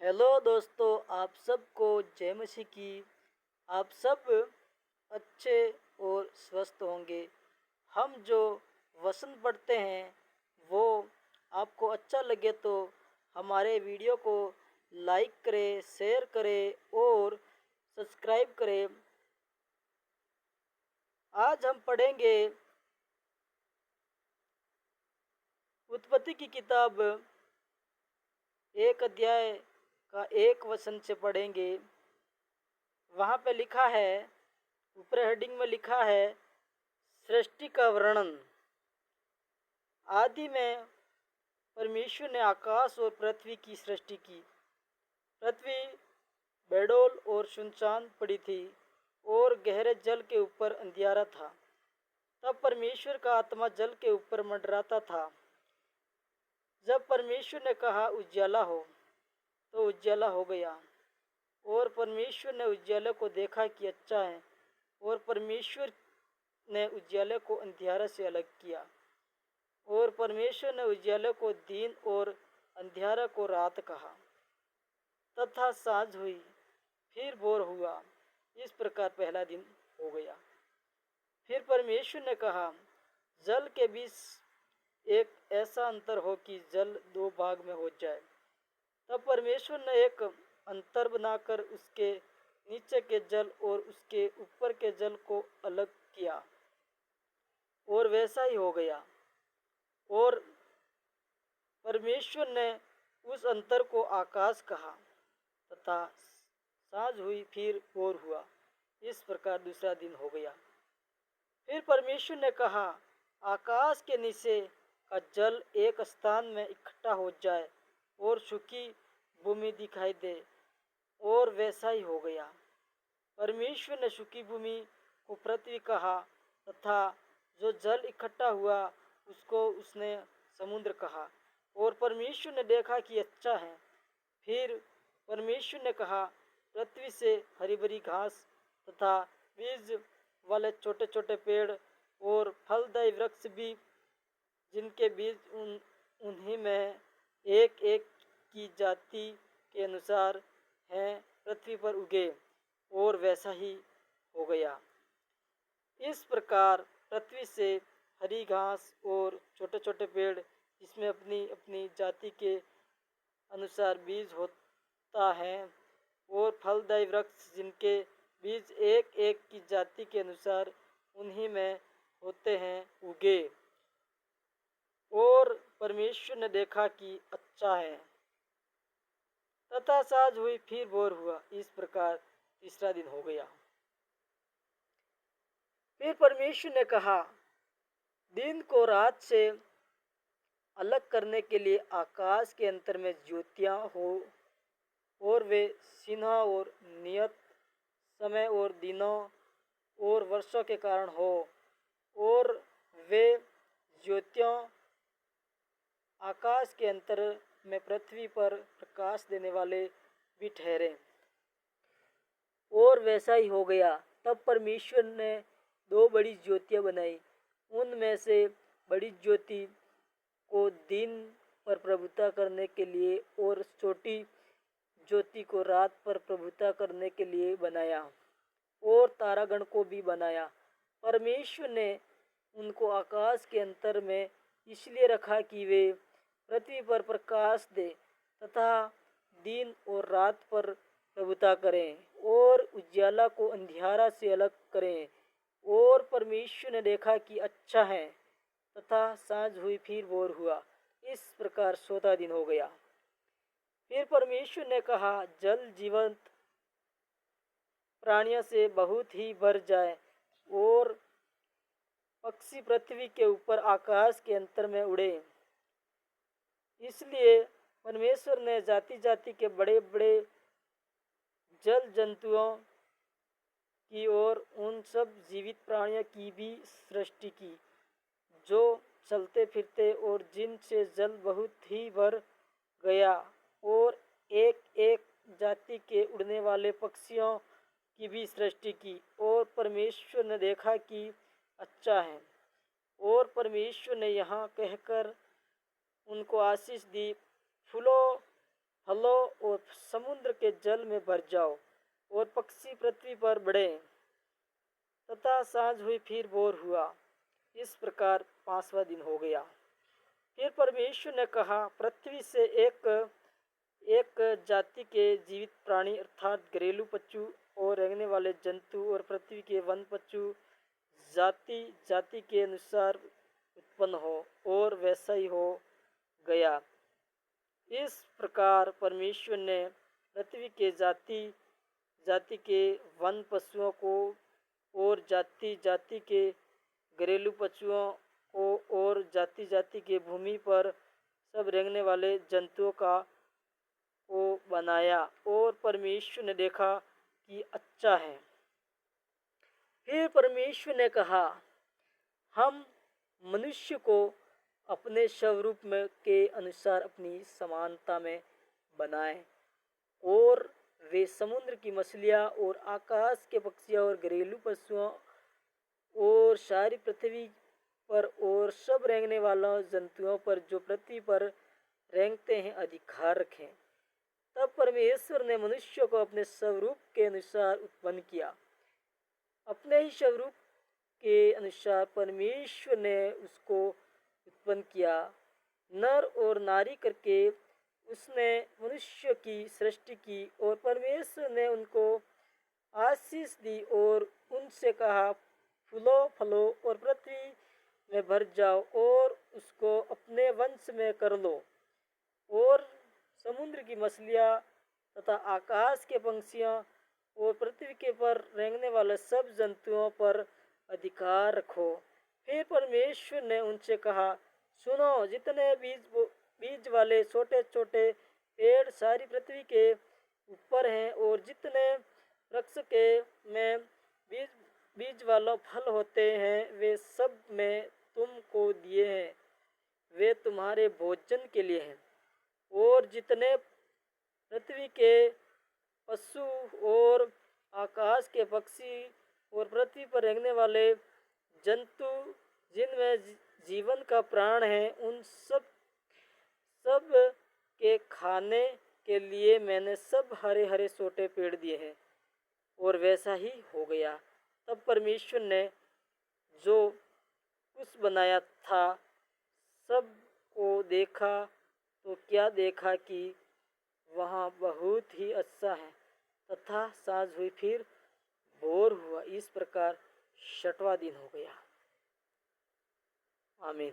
Hello दोस्तों, आप सबको जय मसीह की। आप सब अच्छे और स्वस्थ होंगे। हम जो वचन पढ़ते हैं वो आपको अच्छा लगे तो हमारे वीडियो को लाइक करें, शेयर करें और सब्सक्राइब करें। आज हम पढ़ेंगे उत्पत्ति की किताब 1 अध्याय का 1 वचन से पढ़ेंगे। वहाँ पे लिखा है, ऊपर हेडिंग में लिखा है सृष्टि का वर्णन। आदि में परमेश्वर ने आकाश और पृथ्वी की सृष्टि की। पृथ्वी बेडौल और सुनसान पड़ी थी और गहरे जल के ऊपर अंधियारा था। तब परमेश्वर का आत्मा जल के ऊपर मंडराता था। जब परमेश्वर ने कहा उजियाला हो, तो उजियाला हो गया। और परमेश्वर ने उजियाले को देखा कि अच्छा है। और परमेश्वर ने उजियाले को अंधियारे से अलग किया। और परमेश्वर ने उजियाले को दिन और अंधियारे को रात कहा। तथा साँझ हुई, फिर भोर हुआ। इस प्रकार पहला दिन हो गया। फिर परमेश्वर ने कहा, जल के बीच एक ऐसा अंतर हो कि जल 2 भाग में हो जाए। तब परमेश्वर ने एक अंतर बनाकर उसके नीचे के जल और उसके ऊपर के जल को अलग किया, और वैसा ही हो गया। और परमेश्वर ने उस अंतर को आकाश कहा। तथा साँझ हुई, फिर भोर हुआ। इस प्रकार दूसरा दिन हो गया। फिर परमेश्वर ने कहा, आकाश के नीचे का जल एक स्थान में इकट्ठा हो जाए और सूखी भूमि दिखाई दे, और वैसा ही हो गया। परमेश्वर ने सूखी भूमि को पृथ्वी कहा, तथा जो जल इकट्ठा हुआ उसको उसने समुद्र कहा। और परमेश्वर ने देखा कि अच्छा है। फिर परमेश्वर ने कहा, पृथ्वी से हरी भरी घास तथा बीज वाले छोटे छोटे पेड़ और फलदायी वृक्ष भी, जिनके बीज उन्हीं में एक एक की जाति के अनुसार हैं, पृथ्वी पर उगे। और वैसा ही हो गया। इस प्रकार पृथ्वी से हरी घास और छोटे छोटे पेड़, जिसमें अपनी अपनी जाति के अनुसार बीज होता है, और फलदायी वृक्ष जिनके बीज एक एक की जाति के अनुसार उन्हीं में होते हैं, उगे। और परमेश्वर ने देखा कि अच्छा है। तथा साँझ हुई, फिर भोर हुआ। इस प्रकार तीसरा दिन हो गया। फिर परमेश्वर ने कहा, दिन को रात से अलग करने के लिए आकाश के अंतर में ज्योतियां हो, और वे चिन्ह और नियत समय और दिनों और वर्षों के कारण हो। और वे ज्योतियां आकाश के अंतर में पृथ्वी पर प्रकाश देने वाले भी ठहरे। और वैसा ही हो गया। तब परमेश्वर ने 2 बड़ी ज्योतियां बनाई। उनमें से बड़ी ज्योति को दिन पर प्रभुता करने के लिए और छोटी ज्योति को रात पर प्रभुता करने के लिए बनाया, और तारागण को भी बनाया। परमेश्वर ने उनको आकाश के अंतर में इसलिए रखा कि वे पृथ्वी पर प्रकाश दे तथा दिन और रात पर प्रभुता करें, और उजियाला को अंधियारा से अलग करें। और परमेश्वर ने देखा कि अच्छा है। तथा साँझ हुई, फिर भोर हुआ। इस प्रकार चौथा दिन हो गया। फिर परमेश्वर ने कहा, जल जीवंत प्राणियों से बहुत ही भर जाए, और पक्षी पृथ्वी के ऊपर आकाश के अंतर में उड़े। इसलिए परमेश्वर ने जाति जाति के बड़े बड़े जल जंतुओं की और उन सब जीवित प्राणियों की भी सृष्टि की, जो चलते फिरते और जिनसे जल बहुत ही भर गया। और एक एक जाति के उड़ने वाले पक्षियों की भी सृष्टि की। और परमेश्वर ने देखा कि अच्छा है। और परमेश्वर ने यहाँ कहकर उनको आशीष दी, फूलो फलों और समुद्र के जल में भर जाओ और पक्षी पृथ्वी पर बढ़े। तथा सांझ हुई फिर भोर हुआ। इस प्रकार 5वां दिन हो गया। फिर परमेश्वर ने कहा, पृथ्वी से एक एक जाति के जीवित प्राणी अर्थात घरेलू पशु और रेंगने वाले जंतु और पृथ्वी के वन पशु जाति जाति के अनुसार उत्पन्न हो, और वैसा ही हो गया। इस प्रकार परमेश्वर ने पृथ्वी के जाति जाति के वन पशुओं को और जाति जाति के घरेलू पशुओं को और जाति जाति के भूमि पर सब रेंगने वाले जंतुओं का को बनाया, और परमेश्वर ने देखा कि अच्छा है। फिर परमेश्वर ने कहा, हम मनुष्य को अपने स्वरूप में के अनुसार अपनी समानता में बनाएं, और वे समुद्र की मछलियाँ और आकाश के पक्षियों और घरेलू पशुओं और सारी पृथ्वी पर और सब रेंगने वालों जंतुओं पर जो पृथ्वी पर रेंगते हैं अधिकार रखें। तब परमेश्वर ने मनुष्य को अपने स्वरूप के अनुसार उत्पन्न किया। अपने ही स्वरूप के अनुसार परमेश्वर ने उसको उत्पन्न किया। नर और नारी करके उसने मनुष्य की सृष्टि की, और परमेश्वर ने उनको आशीष दी और उनसे कहा, फूलो फलो और पृथ्वी में भर जाओ और उसको अपने वंश में कर लो, और समुद्र की मछलियाँ तथा आकाश के पंछियों और पृथ्वी के पर रेंगने वाले सब जंतुओं पर अधिकार रखो। फिर परमेश्वर ने उनसे कहा, सुनो, जितने बीज वाले छोटे छोटे पेड़ सारी पृथ्वी के ऊपर हैं, और जितने वृक्ष के में बीज वाला फल होते हैं, वे सब मैं तुमको दिए हैं, वे तुम्हारे भोजन के लिए हैं। और जितने पृथ्वी के पशु और आकाश के पक्षी और पृथ्वी पर रेंगने वाले जंतु जिनमें जीवन का प्राण है, उन सब के खाने के लिए मैंने सब हरे हरे छोटे पेड़ दिए हैं। और वैसा ही हो गया। तब परमेश्वर ने जो कुछ बनाया था सब को देखा, तो क्या देखा कि वहाँ बहुत ही अच्छा है। तथा सांझ हुई फिर भोर हुआ। इस प्रकार 6वां दिन हो गया। आमीन।